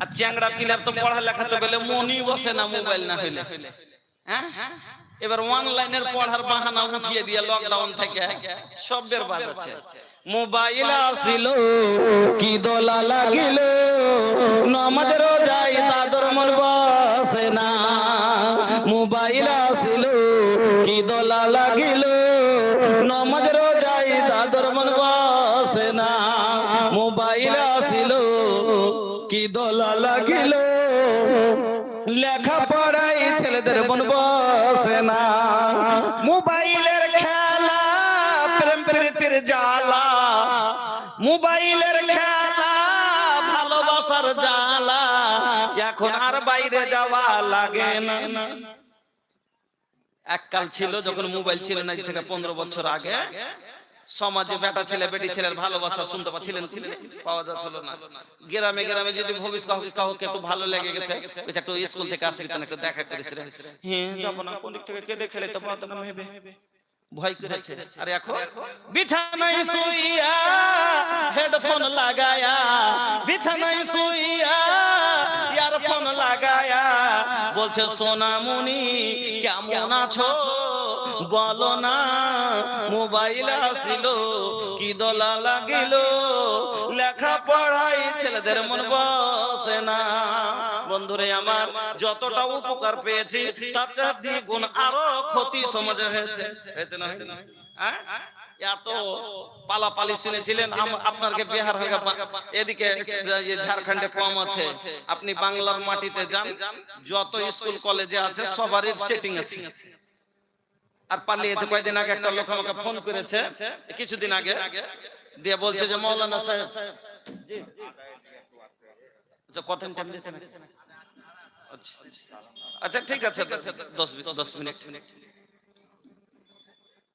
আর চ্যাংড়া pillar তো পড়ালেখা তো বলে মনই বসে না মোবাইল না হইলে। হ্যাঁ, এবার অনলাইনের পড়ার বাহানা উঠিয়ে দিয়ে লকডাউন থেকে সব বেরবাদ আছে। মোবাইল আসিল কি দোলা লাগিল, নামাজ রোজায় তাদের মন বসে না। মোবাইল আসিল কি দোলা লাগিল, নামাজ রোজায় তাদের মন বসে না। মোবাইল আসিল কি দোলা লাগিল, লেখা পড়াই ছেলেদের মন বসে না। মোবাইলের খেলা প্রেম প্রীতির জ্বালা, মোবাইলের খেলা ভালোবাসার জ্বালা, এখন আর বাইরে যাওয়া লাগে না। এককাল ছিল যখন মোবাইল ছিল না, থেকে 15 বছর আগে সমাজে বেটা ছেলে বেটি ছেলের ভালোবাসা শুনতে পাচ্ছিলেন, পাওয়া যাচ্ছিল না। গ্রামে গ্রামে যদি ভবিষ্যৎ কাউকে একটু ভালো লেগে গেছে, একটু স্কুল থেকে আসবি তো একটু দেখা করেছিল, হ্যাঁ যাবো না, কোন দিক থেকে কেঁদে খেলে তো বদনাম হবে, ভয় করেছে। আর এখন বিছানায় শুইয়া হেডফোন লাগায়া, বিছানায় শুইয়া ইয়ারফোন লাগায়া বলছে সোনামণি কেমন আছো বলো না। মোবাইল আসিল কি দোলা লাগিল, লেখা পড়াই ছেলেদের মন বসে না। বন্ধুরে আমার, যতটা উপকার পেয়েছি তার চেয়ে দ্বিগুণ আরো ক্ষতি সমাজে হয়েছে, হয়েছে না? হ্যাঁ, এত পালাপালি শুনেছিলেন আপনাকে বিহার হয়ে এদিকে ঝাড়খণ্ডে কম আছে, আপনি বাংলার মাটিতে যান, যত স্কুল কলেজে আছে সবারই সেটিং আছে। আর পালিয়েছে। কয়েকদিন আগে একটা লোক আমাকে ফোন করেছে, কিছুদিন আগে, দিয়ে বলছে যে মৌলানা সাহেব, কত টাইম দিয়েছেন? আচ্ছা ঠিক আছে, 10 মিনিট।